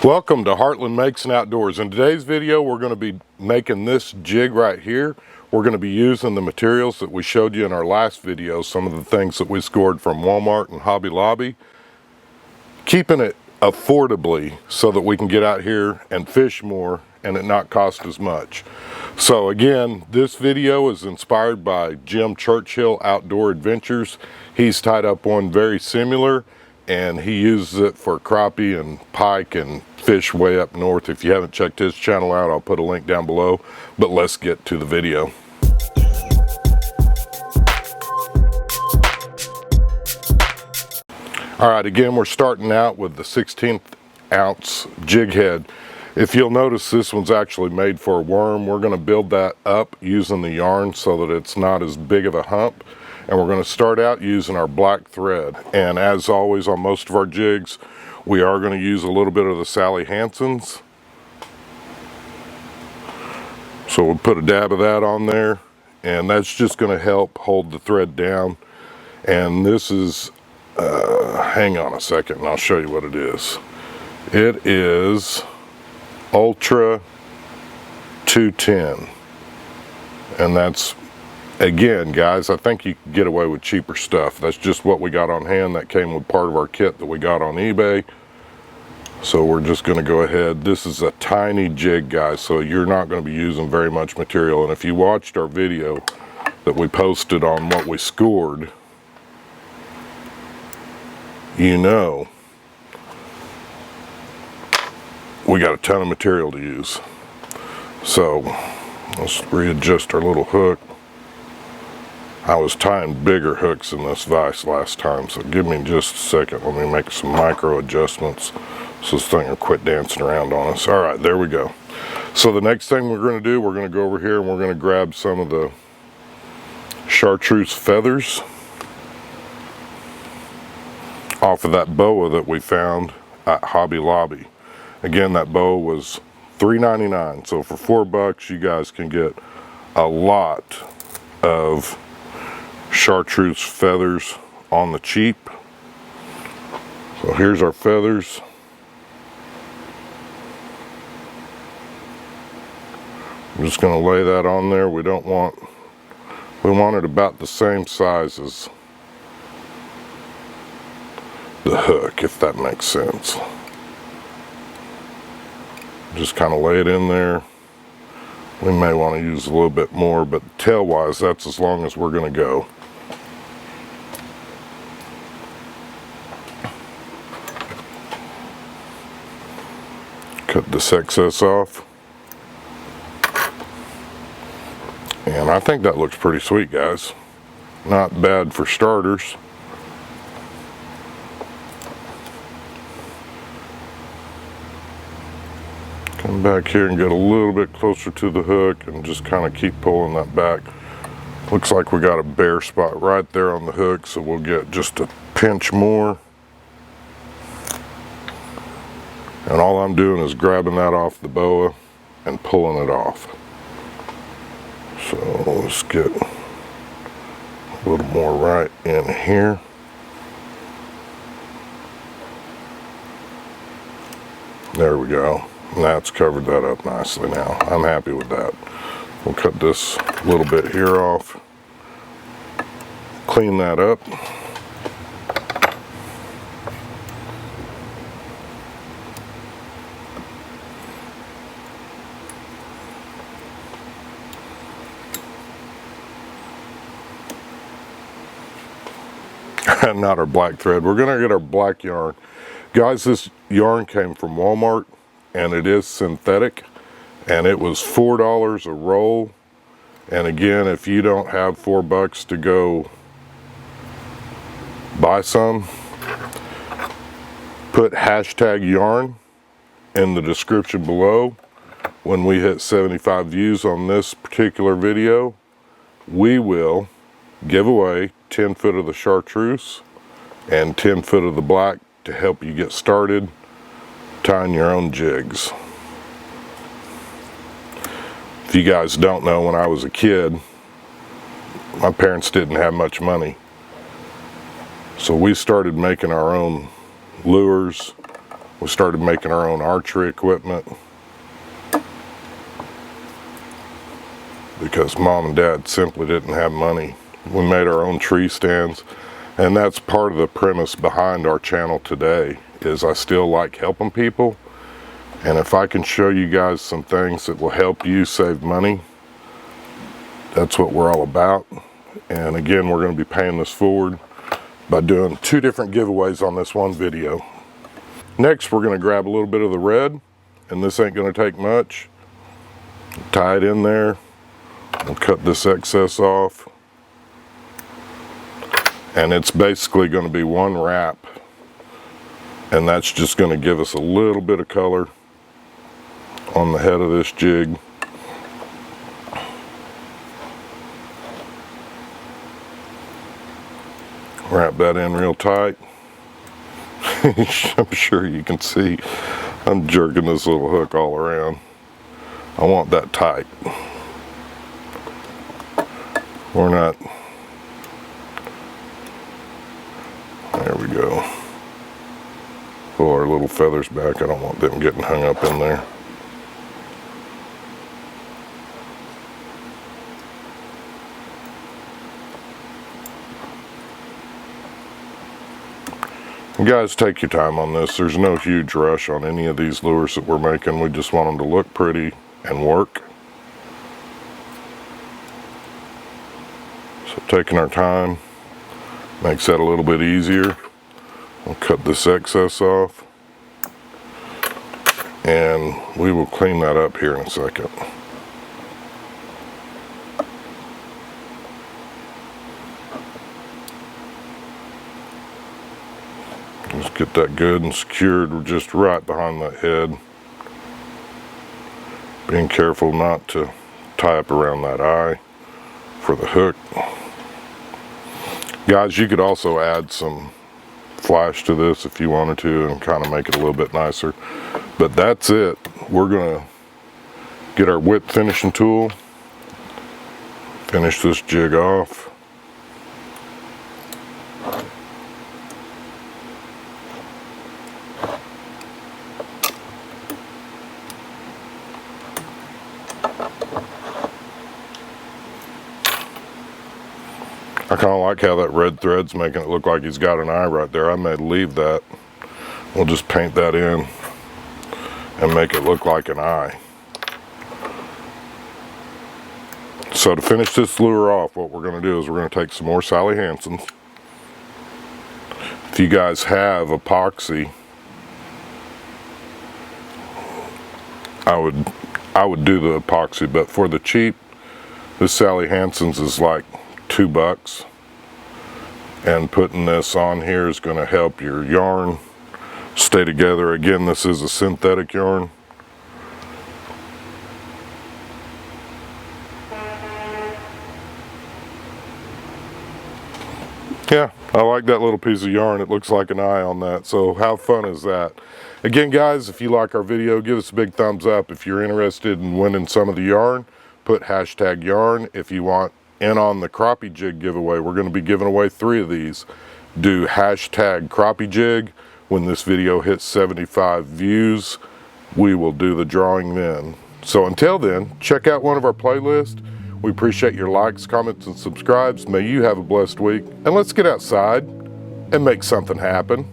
Welcome to Heartland Makes and Outdoors. In today's video, we're going to be making this jig right here. We're going to be using the materials that we showed you in our last video, some of the things that we scored from Walmart and Hobby Lobby, keeping it affordably so that we can get out here and fish more and it not cost as much. So again, this video is inspired by Jim Churchill Outdoor Adventures. He's tied up one very similar, and he uses it for crappie and pike and fish way up north. If you haven't checked his channel out, I'll put a link down below. But let's get to the video. All right, again, we're starting out with the 16th ounce jig head. If you'll notice, this one's actually made for a worm. We're gonna build that up using the yarn so that it's not as big of a hump. And we're going to start out using our black thread. And as always on most of our jigs, we are going to use a little bit of the Sally Hansen's. So we'll put a dab of that on there, and that's just going to help hold the thread down. And this is, hang on a second and I'll show you what it is. It is Ultra 210. And that's, again, guys, I think you can get away with cheaper stuff. That's just what we got on hand. That came with part of our kit that we got on eBay. So we're just going to go ahead. This is a tiny jig, guys, so you're not going to be using very much material. And if you watched our video that we posted on what we scored, you know we got a ton of material to use. So let's readjust our little hook. I was tying bigger hooks in this vise last time, so give me just a second. Let me make some micro adjustments so this thing will quit dancing around on us. All right, there we go. So the next thing we're going to do, we're going to go over here and we're going to grab some of the Chartreuse feathers off of that boa that we found at Hobby Lobby. Again, that boa was $3.99, so for $4 you guys can get a lot of Chartreuse feathers on the cheap. So here's our feathers. I'm just going to lay that on there. We want it about the same size as the hook, if that makes sense. Just kind of lay it in there. We may want to use a little bit more, but tail wise, that's as long as we're going to go. Cut this excess off. And I think that looks pretty sweet, guys. Not bad for starters. Come back here and get a little bit closer to the hook and just kind of keep pulling that back. Looks like we got a bare spot right there on the hook, so we'll get just a pinch more. And all I'm doing is grabbing that off the boa and pulling it off. So let's get a little more right in here. There we go. And that's covered that up nicely now. I'm happy with that. We'll cut this little bit here off. Clean that up. Not our black thread. We're gonna get our black yarn. Guys, this yarn came from Walmart and it is synthetic, and it was $4 a roll. And again, if you don't have $4 to go buy some, put hashtag yarn in the description below. When we hit 75 views on this particular video, we will give away 10 foot of the Chartreuse and 10 foot of the black to help you get started tying your own jigs. If you guys don't know, when I was a kid, my parents didn't have much money. So we started making our own lures. We started making our own archery equipment because mom and dad simply didn't have money. We made our own tree stands, and that's part of the premise behind our channel today, is I still like helping people, and if I can show you guys some things that will help you save money, that's what we're all about. And again, we're going to be paying this forward by doing 2 different giveaways on this one video. Next, we're going to grab a little bit of the red, and this ain't going to take much. Tie it in there. We'll cut this excess off. And it's basically going to be one wrap. And that's just going to give us a little bit of color on the head of this jig. Wrap that in real tight. I'm sure you can see I'm jerking this little hook all around. I want that tight. We're not. There we go. Pull our little feathers back. I don't want them getting hung up in there. You guys, take your time on this. There's no huge rush on any of these lures that we're making. We just want them to look pretty and work. So taking our time makes that a little bit easier. We'll cut this excess off, and we will clean that up here in a second. Just get that good and secured. We're just right behind that head. Being careful not to tie up around that eye for the hook. Guys, you could also add some flash to this if you wanted to and kind of make it a little bit nicer. But that's it. We're going to get our whip finishing tool, finish this jig off. I kind of like how that red thread's making it look like he's got an eye right there. I may leave that. We'll just paint that in and make it look like an eye. So to finish this lure off, what we're going to do is we're going to take some more Sally Hansen's. If you guys have epoxy, I would do the epoxy, but for the cheap, this Sally Hansen's is like $2, and putting this on here is going to help your yarn stay together. Again, this is a synthetic yarn. Yeah, I like that little piece of yarn. It looks like an eye on that, so how fun is that? Again, guys, if you like our video, give us a big thumbs up. If you're interested in winning some of the yarn, put hashtag yarn. If you want in on the crappie jig giveaway, we're going to be giving away 3 of these. Do hashtag crappie jig. When this video hits 75 views, we will do the drawing then. So until then, check out one of our playlists. We appreciate your likes, comments, and subscribes. May you have a blessed week, and let's get outside and make something happen.